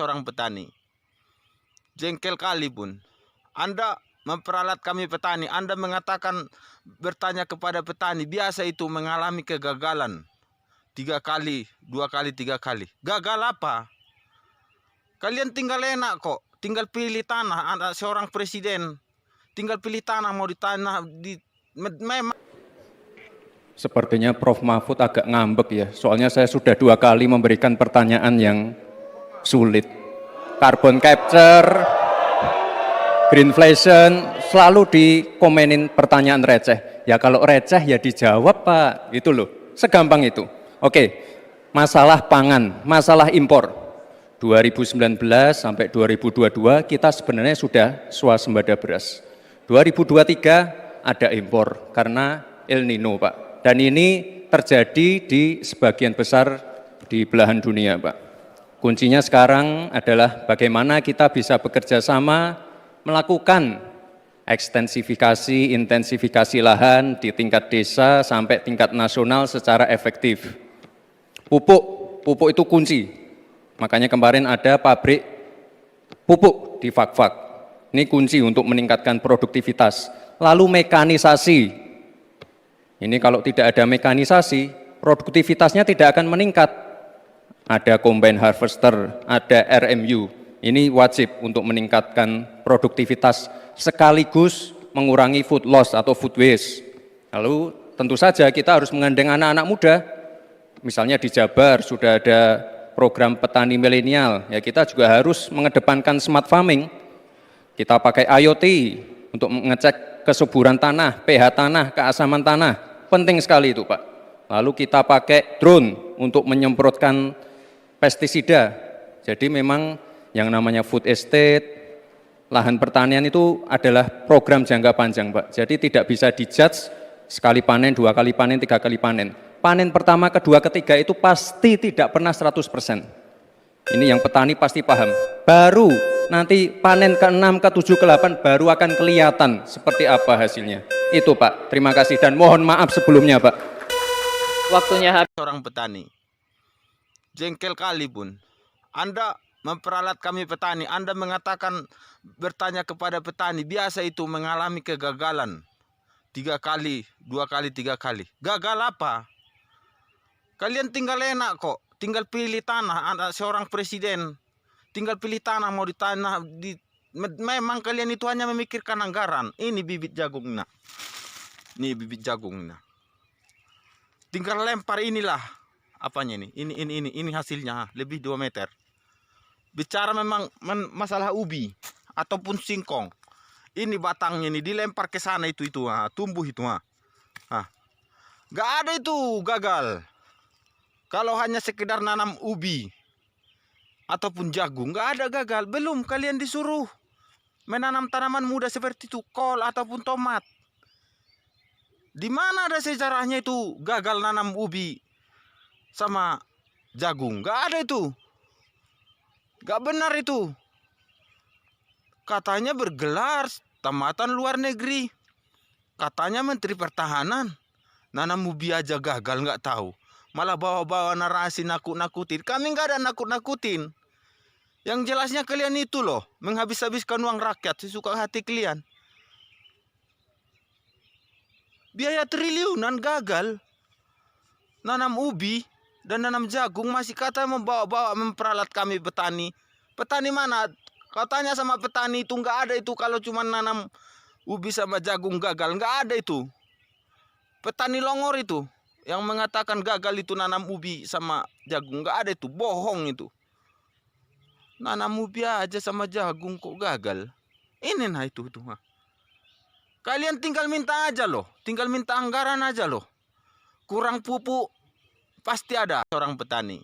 Seorang petani. Jengkel kali pun. Anda memperalat kami petani. Anda mengatakan bertanya kepada petani. Biasa itu mengalami kegagalan. 3 kali, 2 kali, 3 kali. Gagal apa? Kalian tinggal enak kok. Tinggal pilih tanah. Anda seorang presiden. Tinggal pilih tanah mau ditanah. Memang. Sepertinya Prof. Mahfud agak ngambek ya. Soalnya saya sudah 2 kali memberikan pertanyaan yang sulit. Carbon capture, greenflation, selalu dikomenin pertanyaan receh. Ya kalau receh ya dijawab Pak, gitu loh. Segampang itu. Oke, masalah pangan, masalah impor. 2019 sampai 2022 kita sebenarnya sudah swasembada beras. 2023 ada impor karena El Nino Pak. Dan ini terjadi di sebagian besar di belahan dunia Pak. Kuncinya sekarang adalah bagaimana kita bisa bekerja sama melakukan ekstensifikasi, intensifikasi lahan di tingkat desa sampai tingkat nasional secara efektif. Pupuk itu kunci. Makanya kemarin ada pabrik pupuk di Fak-Fak. Ini kunci untuk meningkatkan produktivitas. Lalu mekanisasi. Ini kalau tidak ada mekanisasi, produktivitasnya tidak akan meningkat. Ada combine harvester, ada RMU. Ini wajib untuk meningkatkan produktivitas sekaligus mengurangi food loss atau food waste. Lalu tentu saja kita harus menggandeng anak-anak muda. Misalnya di Jabar sudah ada program petani milenial. Ya kita juga harus mengedepankan smart farming. Kita pakai IoT untuk mengecek kesuburan tanah, pH tanah, keasaman tanah. Penting sekali itu Pak. Lalu kita pakai drone untuk menyemprotkan pestisida. Jadi memang yang namanya food estate, lahan pertanian itu adalah program jangka panjang Pak. Jadi tidak bisa dijudge sekali panen, 2 kali panen, 3 kali panen. Panen pertama, kedua, ketiga itu pasti tidak pernah 100%. Ini yang petani pasti paham. Baru nanti panen ke-6, ke-7, ke-8 baru akan kelihatan seperti apa hasilnya. Itu Pak, terima kasih dan mohon maaf sebelumnya Pak. Waktunya habis. Seorang petani. Jengkel kali pun. Anda memperalat kami petani. Anda mengatakan bertanya kepada petani. Biasa itu mengalami kegagalan. 3 kali, 2 kali, 3 kali. Gagal apa? Kalian tinggal enak kok. Tinggal pilih tanah. Anda seorang presiden. Tinggal pilih tanah mau ditanah. Memang kalian itu hanya memikirkan anggaran. Ini bibit jagung nah. Ini bibit jagung nah. Tinggal lempar inilah. Apanya ini? Ini hasilnya lebih 2 meter. Bicara memang masalah ubi ataupun singkong. Ini batangnya ini dilempar ke sana itu tumbuh itu Gak ada itu gagal. Kalau hanya sekedar nanam ubi ataupun jagung, gak ada gagal. Belum kalian disuruh menanam tanaman muda seperti itu, kol ataupun tomat. Di mana ada sejarahnya itu gagal nanam ubi sama jagung? Gak ada itu. Gak benar itu. Katanya bergelar tamatan luar negeri. Katanya Menteri Pertahanan. Nanam ubi aja gagal gak tahu. Malah bawa-bawa narasi nakut-nakutin. Kami gak ada nakut-nakutin. Yang jelasnya kalian itu loh. Menghabis-habiskan uang rakyat sesuka hati kalian. Biaya triliunan gagal. Nanam ubi dan nanam jagung masih kata membawa-bawa memperalat kami petani. Petani mana? Katanya sama petani itu nggak ada itu kalau cuma nanam ubi sama jagung gagal. Nggak ada itu. Petani Longor itu yang mengatakan gagal itu nanam ubi sama jagung. Nggak ada itu. Bohong itu. Nanam ubi aja sama jagung kok gagal. Ini nah itu. Kalian tinggal minta aja loh. Tinggal minta anggaran aja loh. Kurang pupuk pasti ada seorang petani.